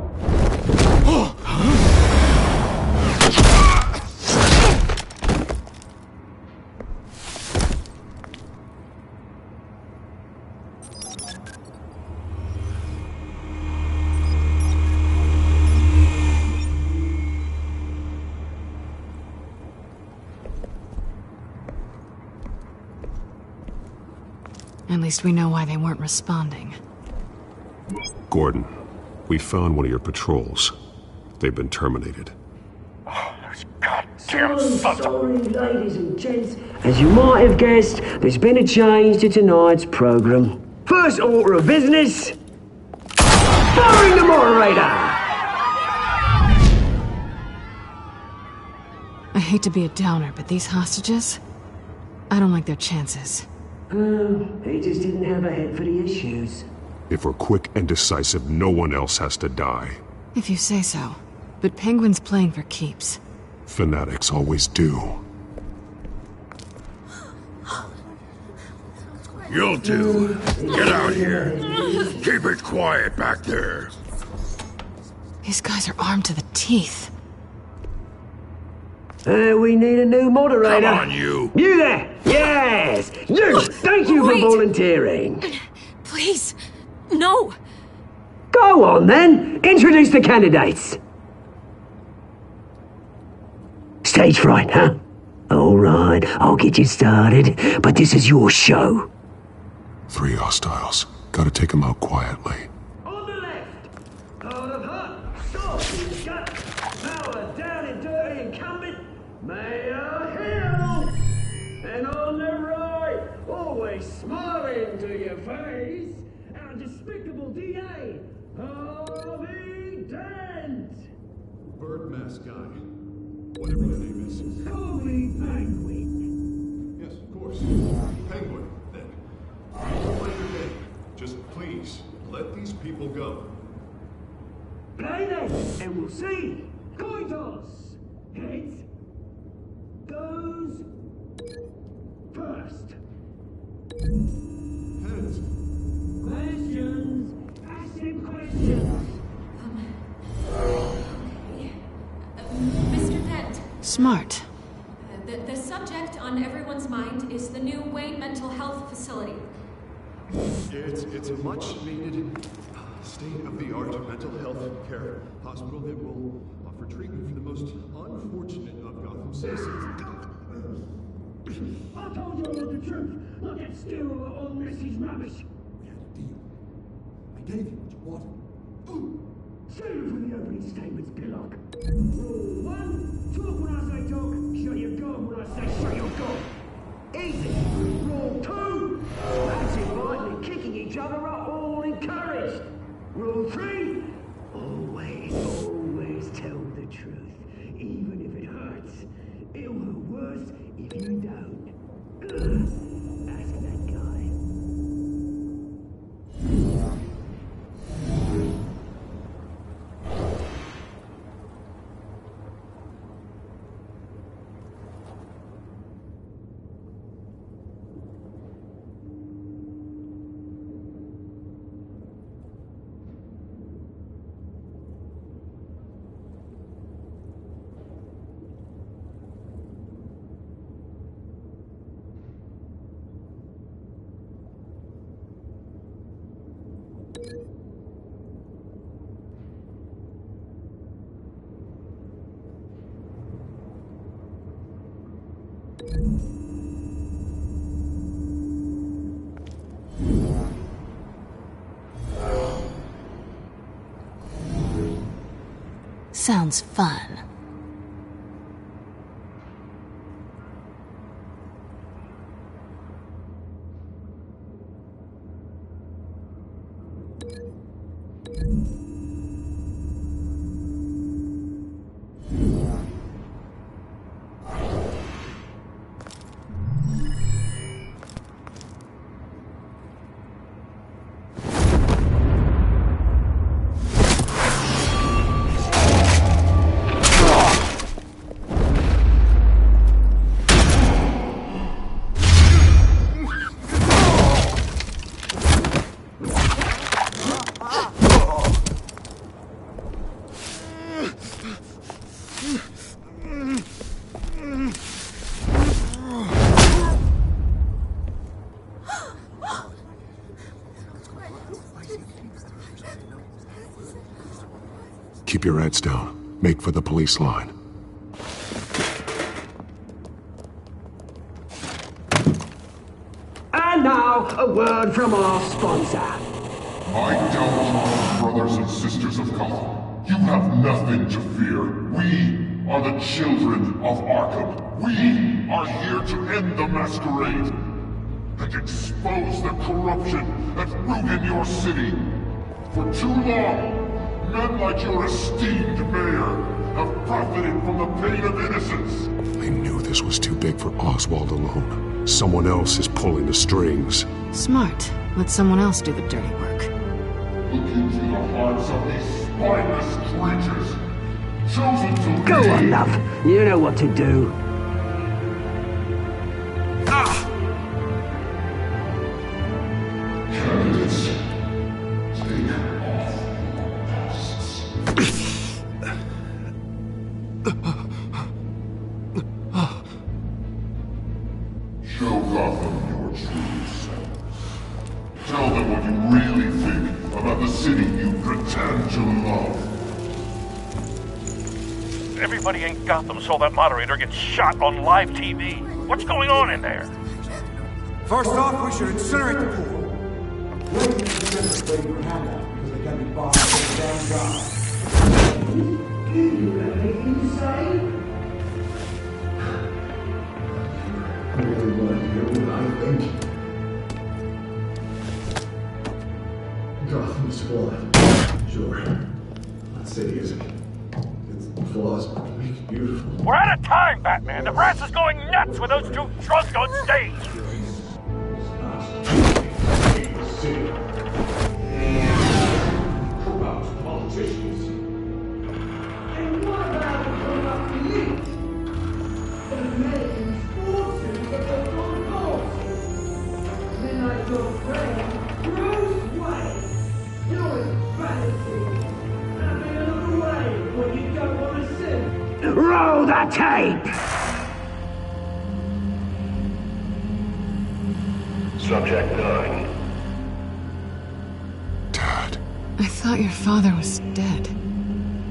At least we know why they weren't responding. Gordon, we found one of your patrols. They've been terminated. Damn sorry, ladies and gents. As you might have guessed, there's been a change to tonight's program. First order of business, firing the moderator! I hate to be a downer, but these hostages, I don't like their chances. He just didn't have a head for the issues. If we're quick and decisive, no one else has to die. If you say so. But Penguin's playing for keeps. Fanatics always do. You'll do. Get out here. Keep it quiet back there. These guys are armed to the teeth. We need a new moderator. Come on, you. You there! Yes! You! Thank you for volunteering. Please, no. Go on, then. Introduce the candidates. Stage fright, huh? All right, I'll get you started, but this is your show. 3 hostiles. Gotta take them out quietly. On the left, out of hunt, stop, he's got power down and dirty incumbent, Mayor Hill. And on the right, always smiling to your face, our that despicable DA, Harvey Dent! Bird mask guy. Whatever your name is. Call me Penguin. Yes, of course. Penguin, then. Don't let your name. Just please, let these people go. Play then, and we'll see. Coin toss. Heads goes first. Heads. Questions. Ask him questions. Mr. Dent. Smart. The subject on everyone's mind is the new Wayne Mental Health Facility. It's a much-needed, state-of-the-art mental health care hospital that will offer treatment for the most unfortunate of Gotham citizens. I told you all the truth. Look at still on Mrs. Rubbish. We had a deal. I gave you what you wanted. Save it for the opening statements, Pillock. Rule 1, talk when I say talk, shut your gob when I say shut your gob. Easy. Rule 2, bouncing, fighting and kicking each other are all encouraged. Rule 3, always tell the truth, even if it hurts. It'll hurt worse if you don't. Ask that guy. Sounds fun. Keep your heads down. Make for the police line. And now, a word from our sponsor. My downtown brothers and sisters of Gotham, you have nothing to fear. We are the children of Arkham. We are here to end the masquerade and expose the corruption that ruined your city. For too long, men like your esteemed mayor have profited from the pain of innocence. I knew this was too big for Oswald alone. Someone else is pulling the strings. Smart. Let someone else do the dirty work. Look into the hearts of these spineless creatures, chosen to Go lead. on, love. You know what to do. Candidates, take off your masks. Show Gotham your true selves. Tell them what you really think about the city you pretend to love. Everybody in Gotham saw that moderator get shot on live TV. What's going on in there? First off, we should incinerate the pool. Waiting for handout because they gotta be bombed by the damn guy. Do you have anything to say? Everyone hear what I think? It's flawed. Sure. That city isn't. Its flaws make it beautiful. We're out of time, Batman! The brass is going nuts with those two drunks on stage! Corrupt politicians. And what about the corrupt elite? The Americans forces that they're on course. Then like your friend, Bruce Wayne. You're embarrassing. Having another way when you don't want to see. Roll the tape! Subject 9. I thought your father was dead.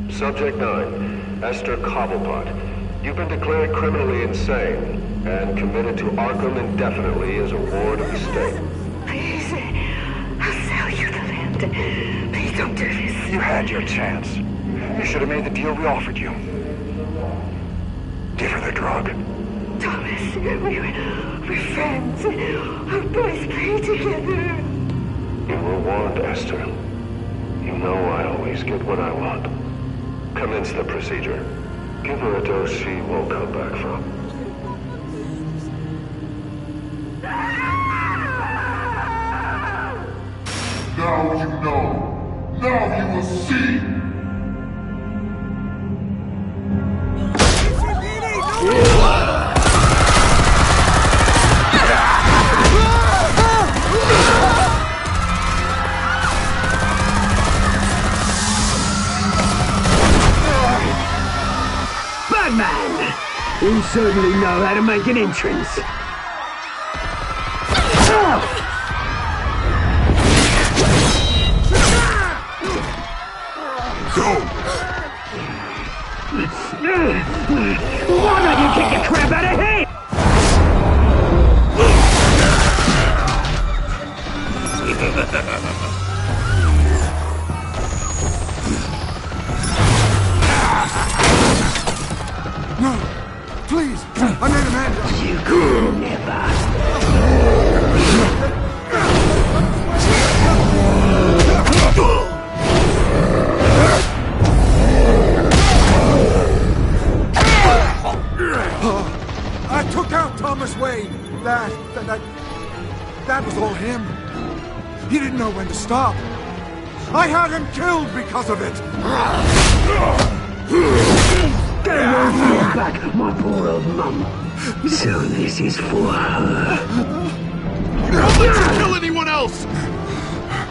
Subject 9, Esther Cobblepot. You've been declared criminally insane and committed to Arkham indefinitely as a ward of the state. Please, I'll sell you the land. Please don't do this. You had your chance. You should have made the deal we offered you. Give her the drug. Thomas, we're friends. Our boys play together. You were warned, Esther. You know I always get what I want. Commence the procedure. Give her a dose she won't come back from. Now you know. Now you will see. Batman! You certainly know how to make an entrance. Go! Why don't you kick the crap out of him? No! Please! I made a man! You could never! I took out Thomas Wayne. That was all him. He didn't know when to stop. I had him killed because of it. Get away from your back, my poor old mum. So this is for her. Don't let you kill anyone else!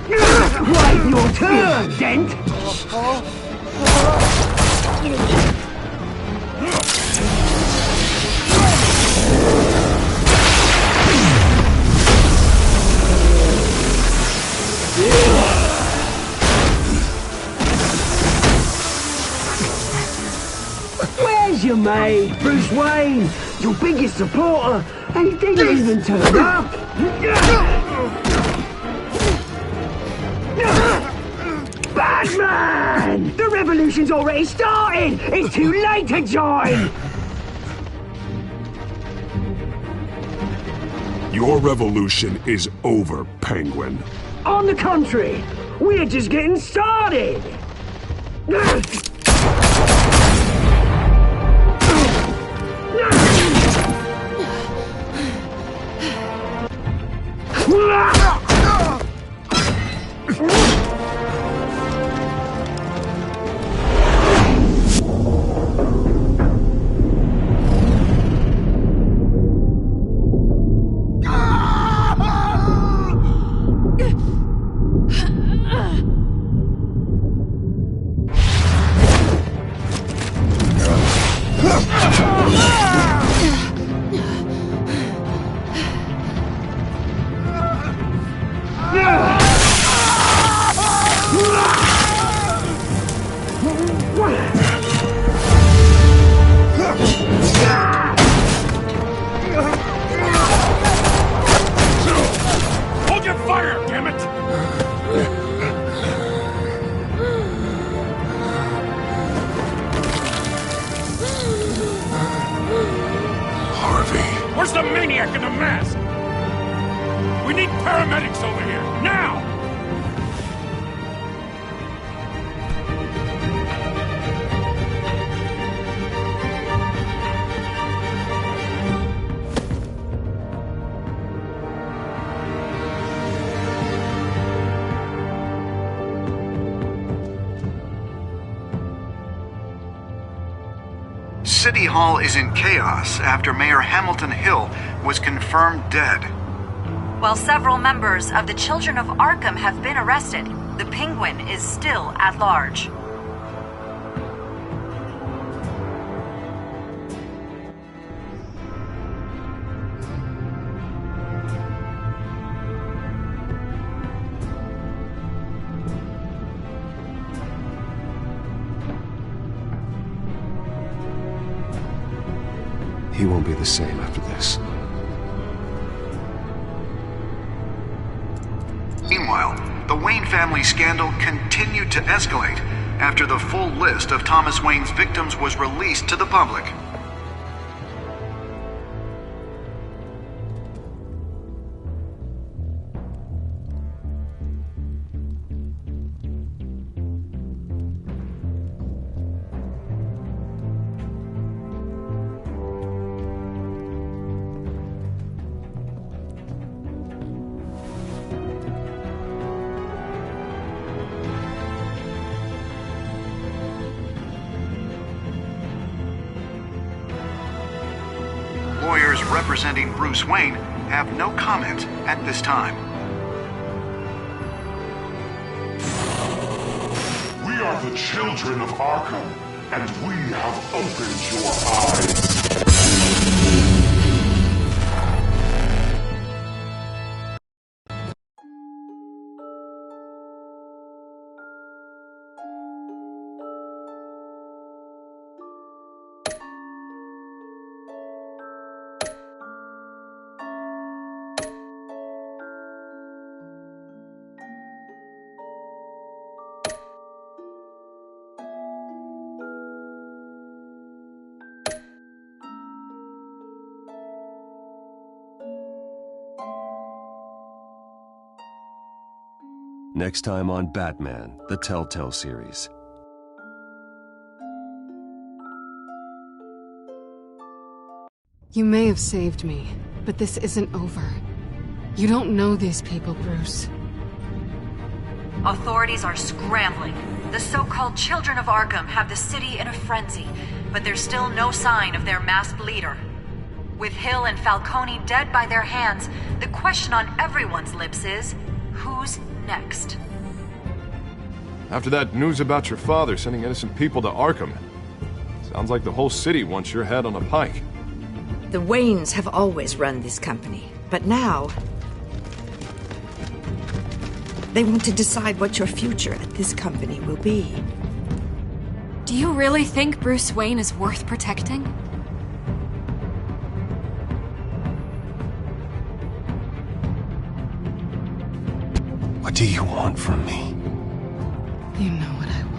Wait your turn, Dent! Where's your mate, Bruce Wayne? Your biggest supporter, and he didn't even turn up! Batman! The revolution's already started! It's too late to join! Your revolution is over, Penguin. On the contrary, we're just getting started! Hold your fire, damn it! Harvey. Where's the maniac in the mask? We need paramedics over here, now! City Hall is in chaos after Mayor Hamilton Hill was confirmed dead. While several members of the Children of Arkham have been arrested, the Penguin is still at large. He won't be the same after this. Meanwhile, the Wayne family scandal continued to escalate after the full list of Thomas Wayne's victims was released to the public. Lawyers representing Bruce Wayne have no comment at this time. We are the children of Arkham, and we have opened your eyes. Next time on Batman, the Telltale series. You may have saved me, but this isn't over. You don't know these people, Bruce. Authorities are scrambling. The so-called Children of Arkham have the city in a frenzy, but there's still no sign of their masked leader. With Hill and Falcone dead by their hands, the question on everyone's lips is, who's next? After that news about your father sending innocent people to Arkham, sounds like the whole city wants your head on a pike. The Waynes have always run this company, but now they want to decide what your future at this company will be. Do you really think Bruce Wayne is worth protecting? What do you want from me? You know what I want.